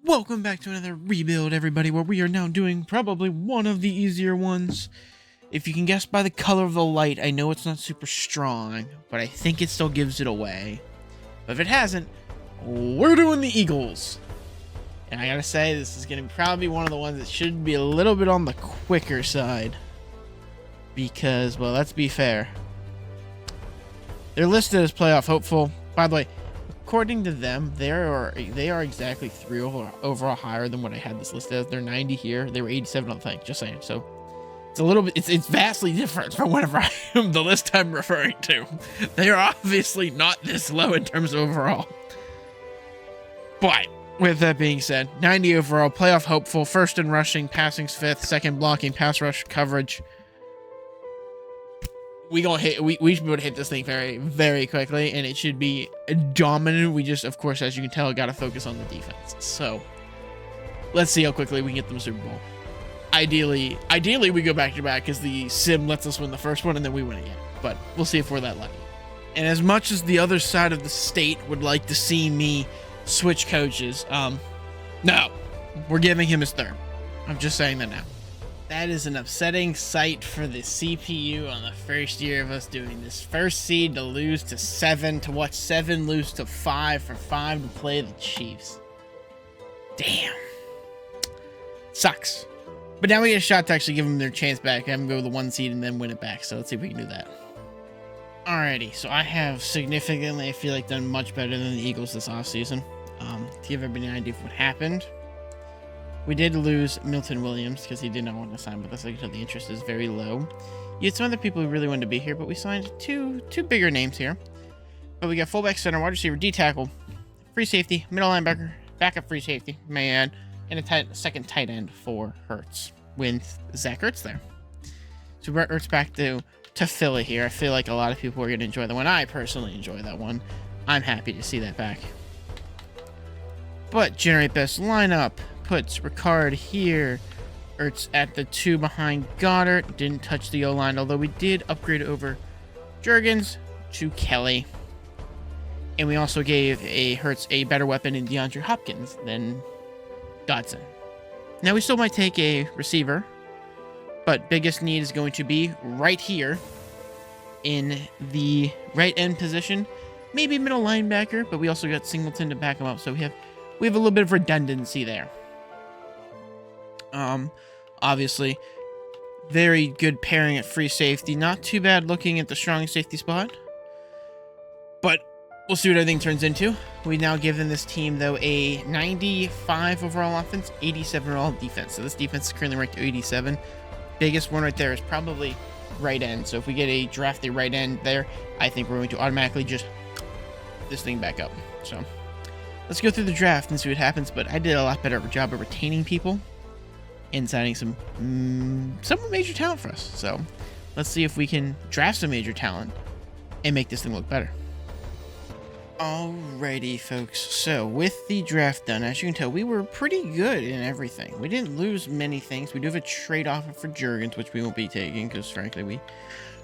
Welcome back to another rebuild, everybody, where we are now doing probably one of the easier ones. If you can guess by the color of the light, I know it's not super strong, but I think it still gives it away. But if it hasn't, we're doing the Eagles. And I gotta say, this is gonna probably be one of the ones that should be a little bit on the quicker side. Because, well, let's be fair. They're listed as playoff hopeful. By the way, according to them, they are exactly 3 overall higher than what I had this listed as. They're 90 here. They were 87 on the thing. Just saying. So it's a little bit. It's vastly different from whatever I am the list I'm referring to. They are obviously not this low in terms of overall. But with that being said, 90 overall, playoff hopeful, first in rushing, passing's 5th, second blocking, pass rush coverage. We should be able to hit this thing very, very quickly, and it should be dominant. We just, of course, as you can tell, got to focus on the defense. So let's see how quickly we can get them Super Bowl. Ideally, we go back to back because the sim lets us win the first one and then we win again. But we'll see if we're that lucky. And as much as the other side of the state would like to see me switch coaches, no, we're giving him his third. I'm just saying that now. That is an upsetting sight for the CPU on the first year of us doing this. First seed to lose to 7, to watch 7 lose to 5, for 5 to play the Chiefs. Damn. Sucks. But now we get a shot to actually give them their chance back. Have them go to the 1 seed and then win it back. So let's see if we can do that. Alrighty, so I have significantly, I feel like, done much better than the Eagles this offseason. To give everybody an idea of what happened. We did lose Milton Williams because he did not want to sign with us. I can tell the interest is very low. You had some other people who really wanted to be here, but we signed two bigger names here. But we got fullback, center, wide receiver, D tackle, free safety, middle linebacker, backup free safety, may I add, and a second tight end for Hurts with Zach Ertz there. So Brett Ertz back to Philly here. I feel like a lot of people are going to enjoy that one. I personally enjoy that one. I'm happy to see that back. But generate best lineup. Puts Ricard here. Ertz at the 2 behind Goddard. Didn't touch the O-line, although we did upgrade over Juergens to Kelly. And we also gave Hurts a better weapon in DeAndre Hopkins than Dodson. Now we still might take a receiver, but biggest need is going to be right here in the right end position. Maybe middle linebacker, but we also got Singleton to back him up, so we have a little bit of redundancy there. Obviously, very good pairing at free safety. Not too bad looking at the strong safety spot. But we'll see what everything turns into. We've now given this team, though, a 95 overall offense, 87 overall defense. So this defense is currently ranked 87. Biggest one right there is probably right end. So if we get a drafted right end there, I think we're going to automatically just this thing back up. So let's go through the draft and see what happens. But I did a lot better of a job of retaining people and signing some major talent for us. So let's see if we can draft some major talent and make this thing look better. Alrighty, folks. So with the draft done, as you can tell, we were pretty good in everything. We didn't lose many things. We do have a trade offer for Juergens, which we won't be taking because, frankly,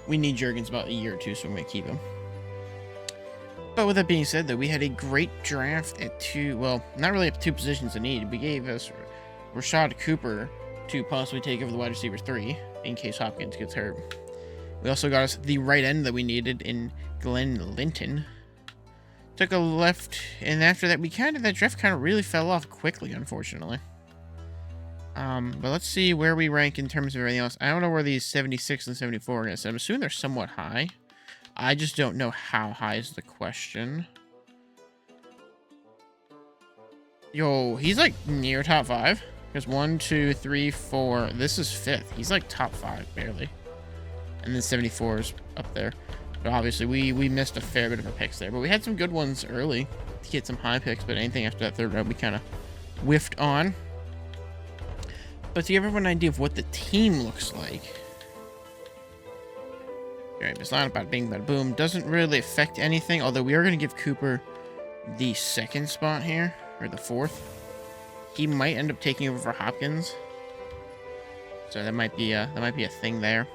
we need Juergens about a year or two, so we may keep him. But with that being said, though, we had a great draft at 2, well, not really at 2 positions in need. We gave us Rashad Cooper to possibly take over the wide receiver 3 in case Hopkins gets hurt. We also got us the right end that we needed in Glenn Linton. Took a left, and after that, that draft kind of really fell off quickly, unfortunately. But let's see where we rank in terms of everything else. I don't know where these 76 and 74 are going to sit. I'm assuming they're somewhat high. I just don't know how high is the question. Yo, he's like near top 5. There's 1, 2, 3, 4. This is 5th. He's like top 5, barely. And then 74 is up there. But obviously, we missed a fair bit of our picks there. But we had some good ones early to get some high picks. But anything after that 3rd round, we kind of whiffed on. But to give everyone an idea of what the team looks like. Alright, this lineup, bada bing, bada boom. Doesn't really affect anything. Although we are going to give Cooper the 2nd spot here. Or the 4th. He might end up taking over for Hopkins. So that might be a thing there.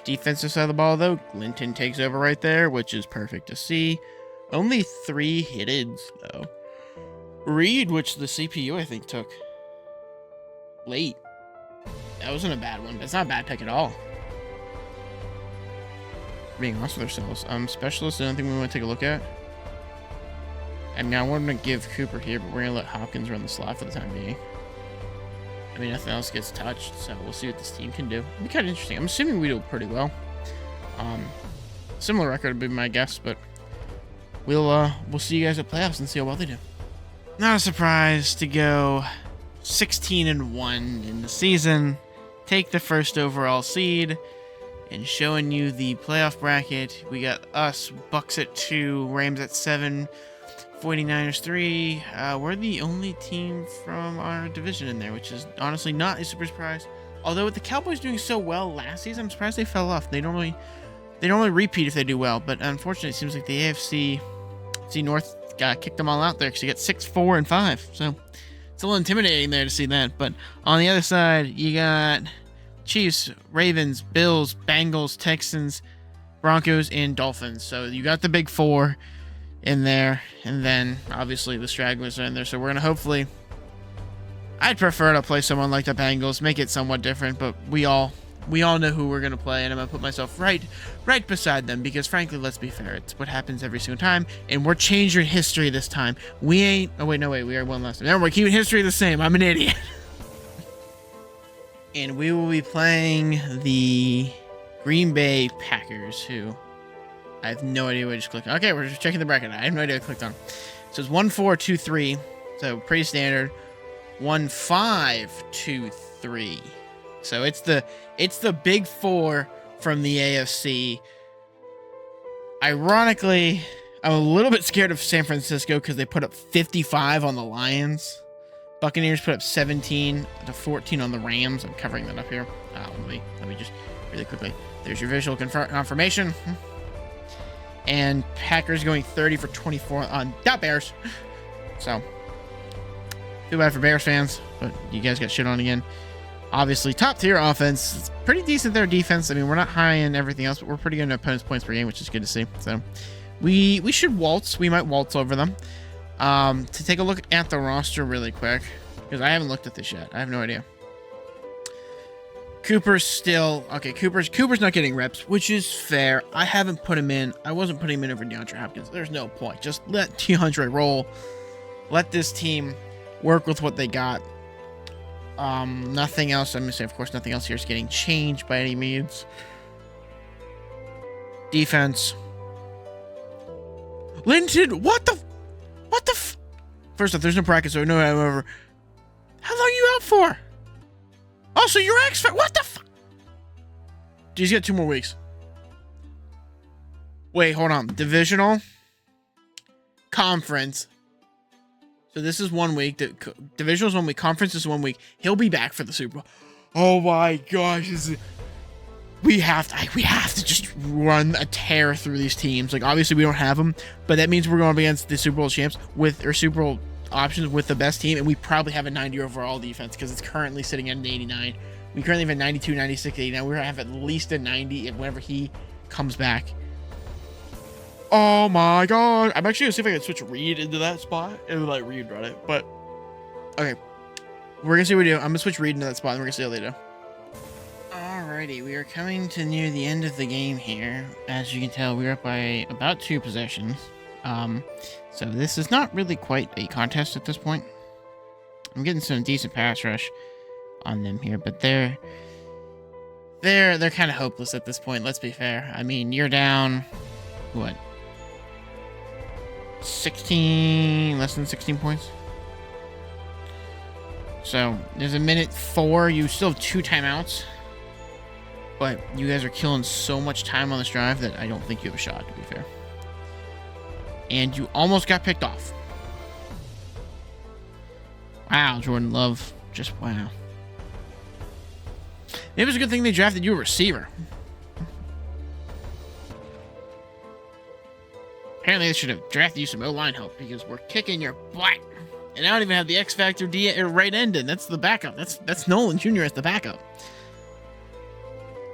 Defensive side of the ball, though, Linton takes over right there, which is perfect to see. Only 3 hitteds, though. Reed, which the CPU, I think, took late. That wasn't a bad one. That's not a bad pick at all. Being honest with ourselves. Specialist, anything we want to take a look at? I mean, I want to give Cooper here, but we're going to let Hopkins run the slot for the time being. I mean, nothing else gets touched, so we'll see what this team can do. It'll be kind of interesting. I'm assuming we do pretty well. Similar record would be my guess, but we'll see you guys at playoffs and see how well they do. Not a surprise to go 16-1 in the season, take the first overall seed, and showing you the playoff bracket. We got us, Bucks at 2, Rams at 7, 49ers 3. We're the only team from our division in there, which is honestly not a super surprise. Although with the Cowboys doing so well last season, I'm surprised they fell off. They normally repeat if they do well, but unfortunately, it seems like the AFC North kicked them all out there because you got 6, 4, and 5. So it's a little intimidating there to see that. But on the other side, you got Chiefs, Ravens, Bills, Bengals, Texans, Broncos, and Dolphins. So you got the big 4 in there, and then obviously the stragglers are in there. So we're gonna hopefully. I'd prefer to play someone like the Bengals, make it somewhat different, but we all know who we're gonna play, and I'm gonna put myself right beside them because, frankly, let's be fair, it's what happens every single time, and we're changing history this time. We ain't. Oh wait, no wait, we are one last time. No, we're keeping history the same. I'm an idiot. And we will be playing the Green Bay Packers, who I have no idea what I just clicked on. Okay, we're just checking the bracket. I have no idea what I clicked on. So it's 1-4-2-3, so pretty standard. 1-5-2-3. So it's the big 4 from the AFC. Ironically, I'm a little bit scared of San Francisco because they put up 55 on the Lions. Buccaneers put up 17-14 on the Rams. I'm covering that up here. Let me just really quickly. There's your visual confirmation. And Packers going 30 for 24 on the Bears. So, too bad for Bears fans, but you guys got shit on again. Obviously, top tier offense. It's pretty decent there defense. I mean, we're not high in everything else, but we're pretty good in opponents' points per game, which is good to see. So, we should waltz. We might waltz over them. To take a look at the roster really quick, because I haven't looked at this yet. I have no idea. Cooper's still okay. Cooper's not getting reps, which is fair. I haven't put him in. I wasn't putting him in over DeAndre Hopkins. There's no point. Just let DeAndre roll. Let this team work with what they got. Nothing else. I'm gonna say, of course, nothing else here is getting changed by any means. Defense. Linton, what the? First off, there's no practice, so no, however. How long are you out for? Oh, so you're what the fuck? Dude, he's got 2 more weeks. Wait, hold on. Divisional. Conference. So this is 1 week. Divisional is 1 week. Conference is 1 week. He'll be back for the Super Bowl. Oh my gosh. We have to just run a tear through these teams. Like, obviously we don't have them, but that means we're going up against the Super Bowl champs or Super Bowl options with the best team, and we probably have a 90 overall defense because it's currently sitting at an 89. We currently have a 92, 96, 89. We're going to have at least a 90 whenever he comes back. Oh my god. I'm actually going to see if I can switch Reed into that spot and let Reed run it, but okay. We're going to see what we do. I'm going to switch Reed into that spot, and we're going to see how they do. Alrighty, we are coming to near the end of the game here. As you can tell, we're up by about 2 possessions. So this is not really quite a contest at this point. I'm getting some decent pass rush on them here, but they're kind of hopeless at this point. Let's be fair. I mean, you're down what? 16, less than 16 points. So there's a minute 4. You still have 2 timeouts. But you guys are killing so much time on this drive that I don't think you have a shot, to be fair. And you almost got picked off. Wow, Jordan Love. Just wow. It was a good thing they drafted you a receiver. Apparently they should have drafted you some O-line help because we're kicking your butt. And I don't even have the X Factor right end in. That's the backup. That's Nolan Jr. as the backup.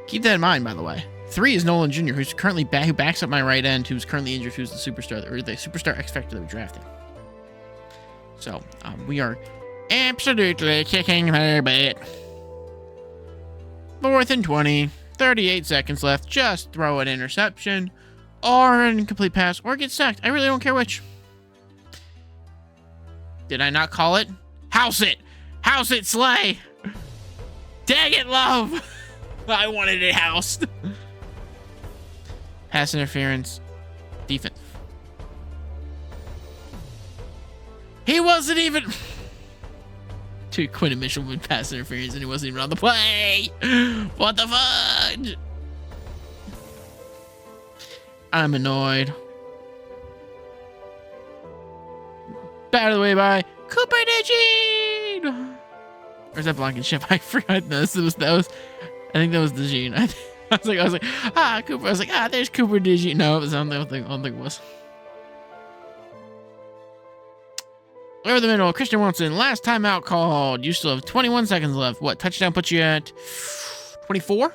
Keep that in mind, by the way. 3 is Nolan Jr., who's currently who backs up my right end, who's currently injured, who's the superstar, or the superstar X Factor that we drafted. So we are absolutely kicking their butt. 4th and 20. 38 seconds left. Just throw an interception or an incomplete pass or get sacked. I really don't care which. Did I not call it? House it! House it, Slay! Dang it, Love! I wanted it housed. Pass interference. Defense. He wasn't even... Dude, Quinton Mitchell with pass interference and he wasn't even on the play. What the fudge? I'm annoyed. Batted away by Cooper DeJean. Or is that Blankenship? I forgot this. That was. I think that was DeJean. I was like, Cooper. I was like, there's Cooper DeJean. No, it was on the other thing. I don't think it was. Over the middle, Christian Watson, last timeout called. You still have 21 seconds left. What, touchdown puts you at 24?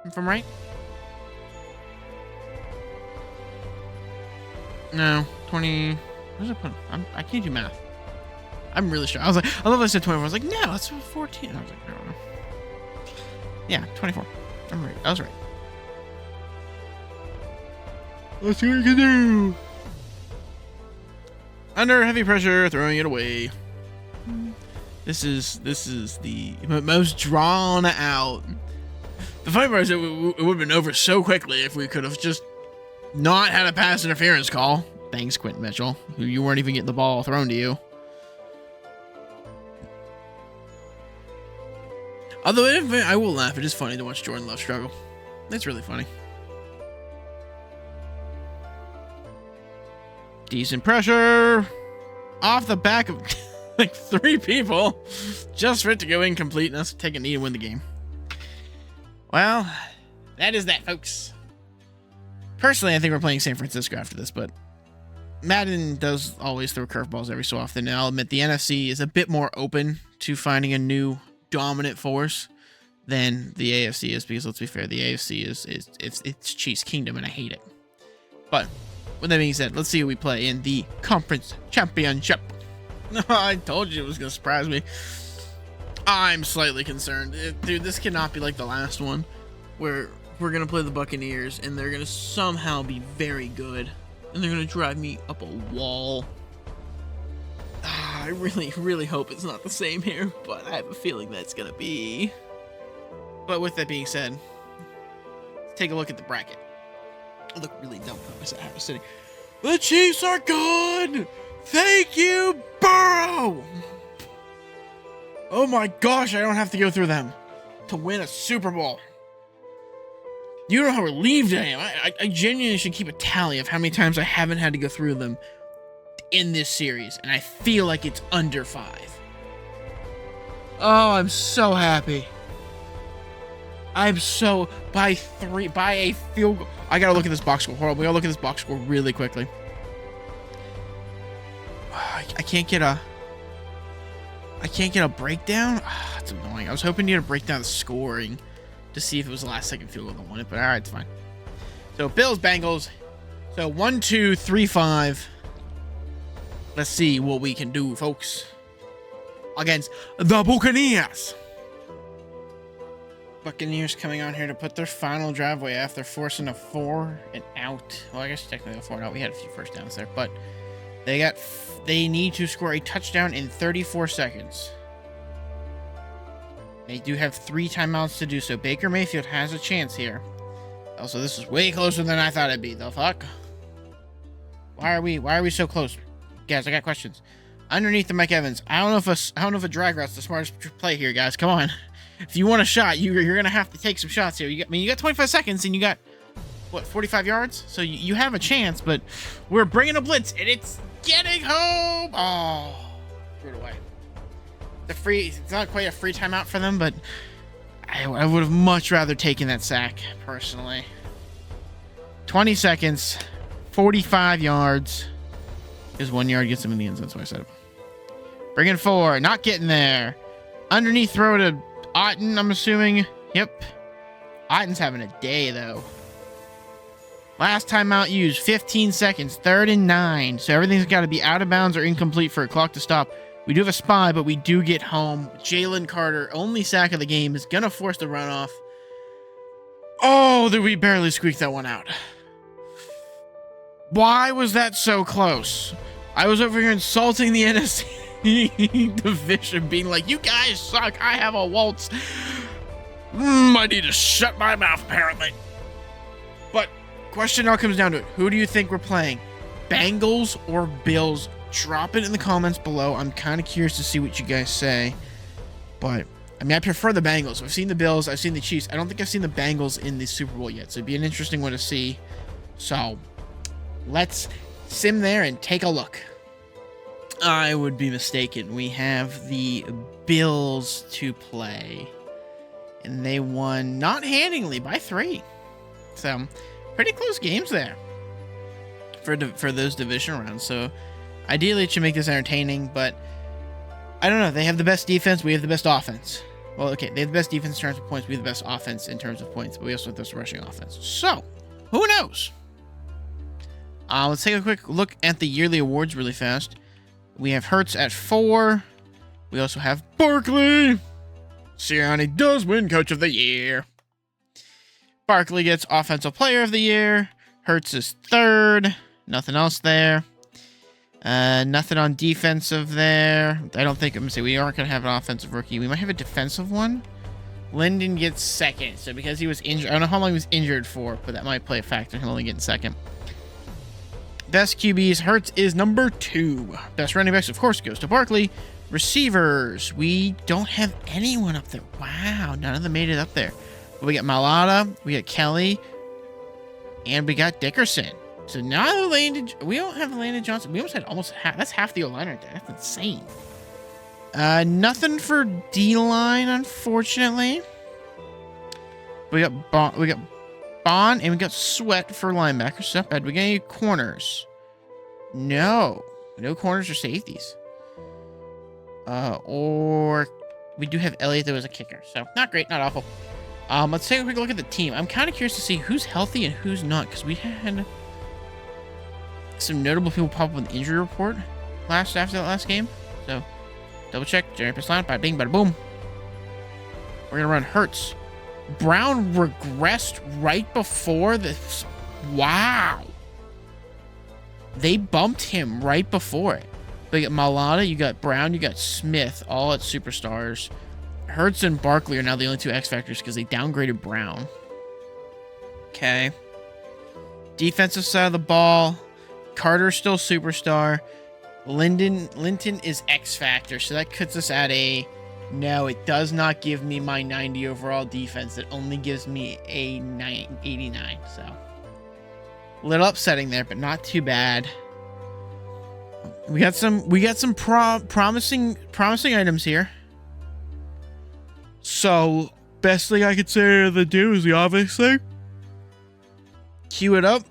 If I'm right? No, 20. Where's it put? I can't do math. I'm really sure. I love I said 24. I was like, no, that's 14. I was like, I don't know. Yeah, 24. I'm right. I was right. Let's see what we can do. Under heavy pressure, throwing it away. This is the most drawn out. The funny part is it would have been over so quickly if we could have just not had a pass interference call. Thanks, Quinton Mitchell, who you weren't even getting the ball thrown to you. Although I will laugh, it is funny to watch Jordan Love struggle. It's really funny. Decent pressure. Off the back of like 3 people. Just for it to go incomplete and us take a knee and win the game. Well, that is that, folks. Personally, I think we're playing San Francisco after this, but Madden does always throw curveballs every so often. And I'll admit the NFC is a bit more open to finding a new dominant force than the AFC is, because let's be fair, the AFC it's Chiefs Kingdom and I hate it. But with that being said, let's see who we play in the Conference Championship. I told you it was going to surprise me. I'm slightly concerned. Dude, this cannot be like the last one where we're going to play the Buccaneers and they're going to somehow be very good. And they're going to drive me up a wall. I really, really hope it's not the same here, but I have a feeling that's going to be. But with that being said, let's take a look at the bracket. I look really dumb for I was sitting. The Chiefs are good! Thank you, Burrow! Oh my gosh, I don't have to go through them to win a Super Bowl. You know how relieved I am. I genuinely should keep a tally of how many times I haven't had to go through them in this series, and I feel like it's under 5. Oh, I'm so happy. I'm so by a field goal. I gotta look at this box score. Hold on, we gotta look at this box score really quickly. I can't get a breakdown. It's annoying. I was hoping to get a breakdown of the scoring to see if it was the last second field goal that won it, but all right, it's fine. So Bills, Bengals. So 1, 2, 3, 5. Let's see what we can do, folks. Against the Buccaneers. Buccaneers coming on here to put their final drive away after forcing a 4 and out. Well, I guess technically a 4 and out. We had a few first downs there, but they need to score a touchdown in 34 seconds. They do have 3 timeouts to do so. Baker Mayfield has a chance here. Also, this is way closer than I thought it'd be. The fuck? Why are we so close? Guys, I got questions. Underneath the Mike Evans. I don't know if a drag route's the smartest play here, guys. Come on. If you want a shot, you're gonna have to take some shots here. You got 25 seconds and you got what, 45 yards? So you have a chance, but we're bringing a blitz and it's getting home. Oh, threw it away. It's not quite a free timeout for them, but I would have much rather taken that sack personally. 20 seconds, 45 yards. Because 1 yard gets them in the end zone. That's why I said it. Bringing 4, not getting there. Underneath throw to Otten, I'm assuming. Yep. Otten's having a day, though. Last timeout used, 15 seconds, 3rd and 9. So everything's got to be out of bounds or incomplete for a clock to stop. We do have a spy, but we do get home. Jalen Carter, only sack of the game, is going to force the runoff. Oh, did we barely squeak that one out. Why was that so close? I was over here insulting the NFC division, being like, you guys suck. I have a waltz. I need to shut my mouth, apparently. But question now comes down to it. Who do you think we're playing? Bengals or Bills? Drop it in the comments below. I'm kind of curious to see what you guys say. But, I mean, I prefer the Bengals. I've seen the Bills. I've seen the Chiefs. I don't think I've seen the Bengals in the Super Bowl yet. So it'd be an interesting one to see. So, let's sim there and take a look. I would be mistaken. We have the Bills to play. And they won not handily by 3. So, pretty close games there for those division rounds. So, ideally, it should make this entertaining, but I don't know. They have the best defense. We have the best offense. Well, okay, they have the best defense in terms of points. We have the best offense in terms of points, but we also have the best rushing offense. So, who knows? Let's take a quick look at the yearly awards really fast. We have Hurts at 4. We also have Barkley. Sirianni does win Coach of the Year. Barkley gets Offensive Player of the Year. Hurts is 3rd. Nothing else there. Nothing on defensive there. I don't think, I'm going to say, we aren't going to have an offensive rookie. We might have a defensive one. Linden gets 2nd. So because he was injured, I don't know how long he was injured for, but that might play a factor. He'll only get 2nd. Best QBs, Hurts is number 2. Best running backs, of course, goes to Barkley. Receivers, we don't have anyone up there. Wow, none of them made it up there. But we got Malata, we got Kelly, and we got Dickerson. So now we don't have Landon Johnson. We almost had almost half. That's half the O-line right there. That's insane. Nothing for D-line, unfortunately. We got Bond, and we got Sweat for linebackers. Not bad. We got any corners? No corners or safeties. Or we do have Elliott that was a kicker. So not great, not awful. Let's take a quick look at the team. I'm kind of curious to see who's healthy and who's not, because we had some notable people pop up on the injury report after that last game. So double check. Jerry Pislan, bada bing, bada boom. We're gonna run Hurts. Brown regressed right before this. Wow. They bumped him right before it. You got Malata, you got Brown, you got Smith, all at superstars. Hurts and Barkley are now the only 2 X factors because they downgraded Brown. Okay. Defensive side of the ball, Carter's still superstar. Linton is X factor, so that puts us at a... No, it does not give me my 90 overall defense. It only gives me a 89. So, a little upsetting there, but not too bad. We got some promising items here. So, best thing I could say to do is the obvious thing. Queue it up,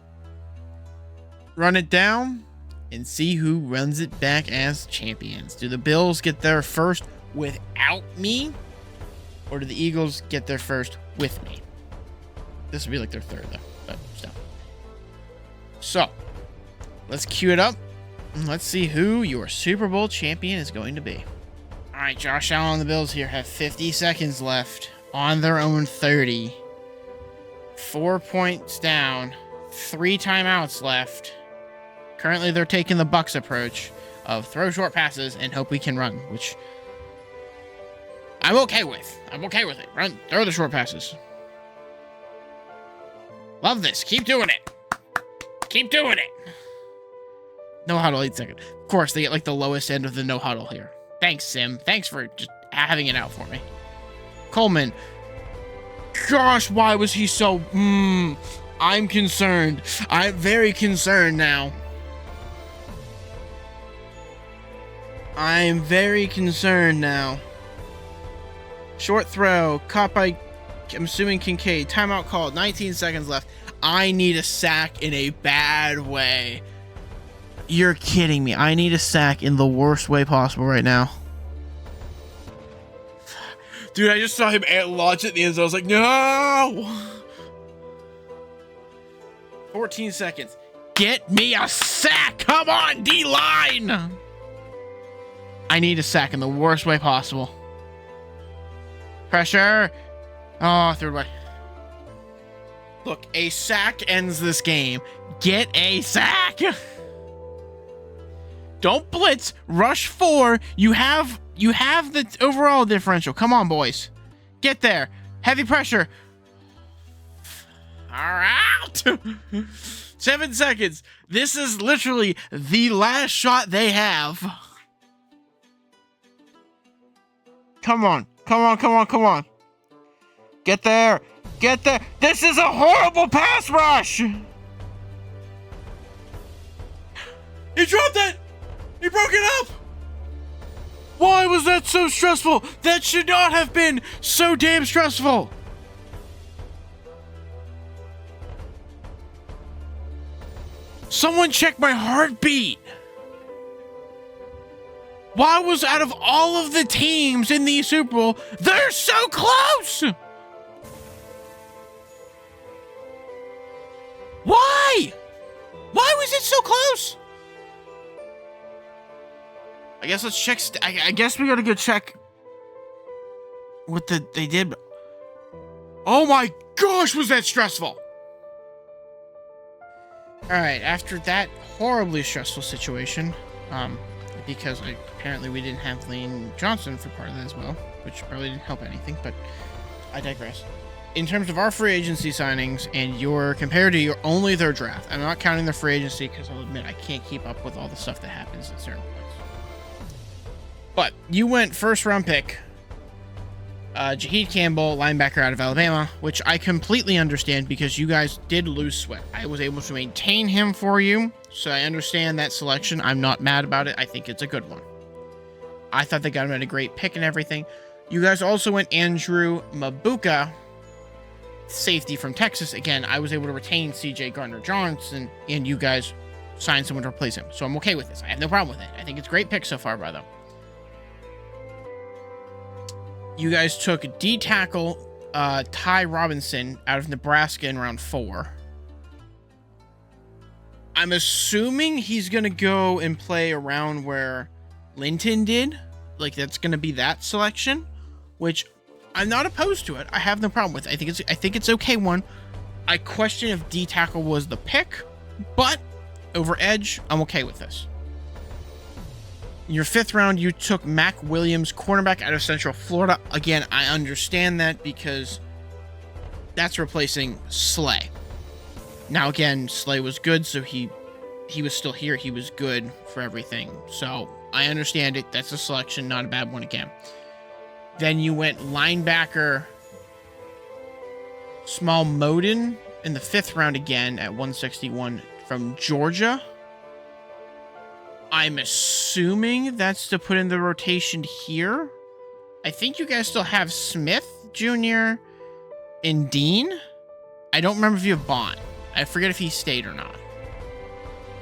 run it down, and see who runs it back as champions. Do the Bills get their first without me, or do the Eagles get their first with me? This would be like their 3rd, though, but still. So, let's queue it up, and let's see who your Super Bowl champion is going to be. All right, Josh Allen and the Bills here have 50 seconds left on their own 30. 4 points down, 3 timeouts left. Currently, they're taking the Bucs approach of throw short passes and hope we can run, which I'm okay with. I'm okay with it. Run, throw the short passes. Love this. Keep doing it. Keep doing it. No huddle, 8 seconds. Of course, they get like the lowest end of the no huddle here. Thanks, Sim. Thanks for just having it out for me. Coleman. Gosh, why was he so... I'm concerned. I'm very concerned now. I'm very concerned now. Short throw. Caught by, I'm assuming, Kincaid. Timeout called. 19 seconds left. I need a sack in a bad way. You're kidding me. I need a sack in the worst way possible right now. Dude, I just saw him launch at the end zone. I was like, no! 14 seconds. Get me a sack. Come on, D-line. I need a sack in the worst way possible. Pressure. Oh, third way. Look, a sack ends this game. Get a sack. Don't blitz. Rush 4. You have the overall differential. Come on, boys. Get there. Heavy pressure. All right. 7 seconds. This is literally the last shot they have. Come on. Come on, come on, come on. Get there. Get there. This is a horrible pass rush. He dropped it. He broke it up. Why was that so stressful? That should not have been so damn stressful. Someone check my heartbeat. Why was out of all of the teams in the Super Bowl, they're so close? Why? Why was it so close? I guess let's check. I guess we gotta go check what they did. Oh my gosh, was that stressful? All right, after that horribly stressful situation, because apparently we didn't have Lane Johnson for part of that as well, which probably didn't help anything, but I digress. In terms of our free agency signings and compared to your only their draft, I'm not counting the free agency because I'll admit I can't keep up with all the stuff that happens at certain points. But you went first round pick, Jaheed Campbell, linebacker out of Alabama, which I completely understand because you guys did lose Sweat. I was able to maintain him for you, so I understand that selection. I'm not mad about it. I think it's a good one. I thought they got him at a great pick and everything. You guys also went Andrew Mabuka, safety from Texas. Again, I was able to retain CJ Gardner-Johnson, and you guys signed someone to replace him. So I'm okay with this. I have no problem with it. I think it's a great pick so far by them. You guys took D-tackle Ty Robinson out of Nebraska in round 4. I'm assuming he's going to go and play around where Linton did. Like, that's going to be that selection, which I'm not opposed to it. I have no problem with it. I think it's okay one. I question if D-tackle was the pick, but over edge, I'm okay with this. In your 5th round, you took Mac Williams, cornerback out of Central Florida. Again, I understand that because that's replacing Slay. Now, again, Slay was good, so he was still here. He was good for everything. So I understand it. That's a selection, not a bad one again. Then you went linebacker Small Moden in the 5th round again at 161 from Georgia. I'm assuming that's to put in the rotation here. I think you guys still have Smith Jr. and Dean. I don't remember if you have Bond. I forget if he stayed or not.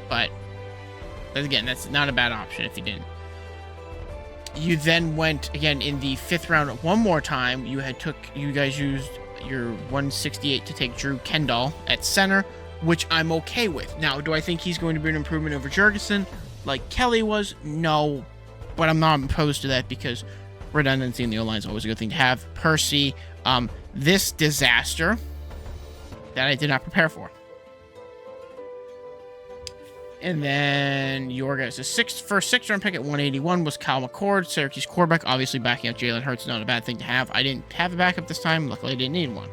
But again, that's not a bad option if he didn't. You then went again in the 5th round one more time. You guys used your 168 to take Drew Kendall at center, which I'm okay with. Now, do I think he's going to be an improvement over Jurgensen like Kelly was? No, but I'm not opposed to that because redundancy in the O-line is always a good thing to have. Percy, this disaster that I did not prepare for. And then your guys' first 6th round pick at 181 was Kyle McCord, Syracuse quarterback. Obviously, backing up Jalen Hurts is not a bad thing to have. I didn't have a backup this time. Luckily, I didn't need one.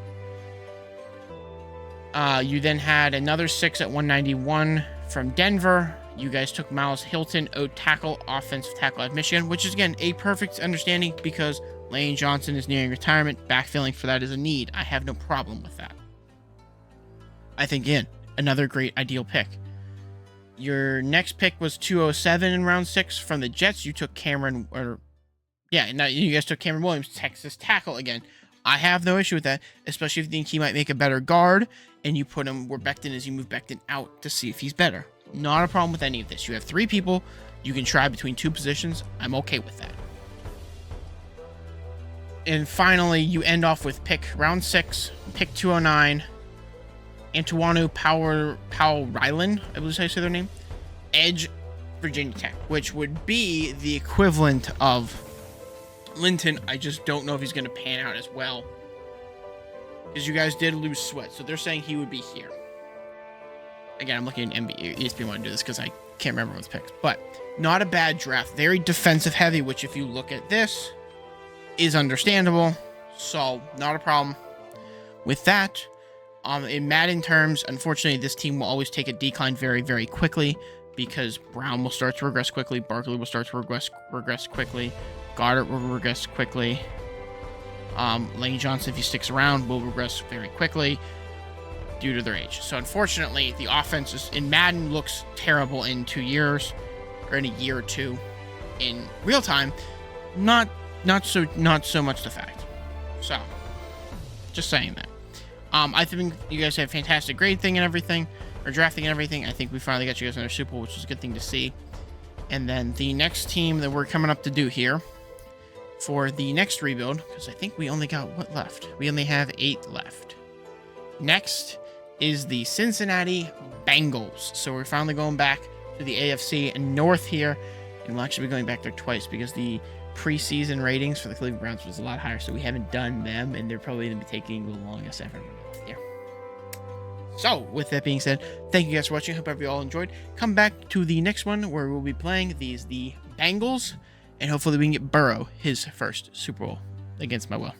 You then had another 6 at 191 from Denver. You guys took Miles Hilton, tackle, offensive tackle at Michigan, which is, again, a perfect understanding because Lane Johnson is nearing retirement. Backfilling for that is a need. I have no problem with that. I think, again, another great ideal pick. Your next pick was 207 in round 6 from the Jets. You took you guys took Cameron Williams, Texas tackle again. I have no issue with that, especially if you think he might make a better guard, and you put him where Becton is. You move Becton out to see if he's better. Not a problem with any of this. You have 3 people. You can try between 2 positions. I'm okay with that. And finally, you end off with round 6, pick 209, Antoine Powell Ryland, I believe I say their name, edge Virginia Tech, which would be the equivalent of Linton. I just don't know if he's going to pan out as well, because you guys did lose Sweat, so they're saying he would be here. Again, I'm looking at ESPN want to do this because I can't remember what's picked, but not a bad draft. Very defensive heavy, which if you look at this is understandable, so not a problem with that. In Madden terms, unfortunately, this team will always take a decline very, very quickly, because Brown will start to regress quickly, Barkley will start to regress quickly, Goddard will regress quickly, Lane Johnson, if he sticks around, will regress very quickly due to their age. So unfortunately, the offense in Madden looks terrible in 2 years, or in a year or two. In real time, not so much the fact. So, just saying that. I think you guys have fantastic grade thing and everything, or drafting and everything. I think we finally got you guys another Super Bowl, which is a good thing to see. And then the next team that we're coming up to do here for the next rebuild, because I think we only got what left? We only have 8 left. Next is the Cincinnati Bengals. So we're finally going back to the AFC and North here, and we'll actually be going back there twice because the preseason ratings for the Cleveland Browns was a lot higher, so we haven't done them, and they're probably going to be taking the longest ever. Yeah. So, with that being said, thank you guys for watching. Hope you all enjoyed. Come back to the next one where we'll be playing the Bengals, and hopefully we can get Burrow his first Super Bowl against my will.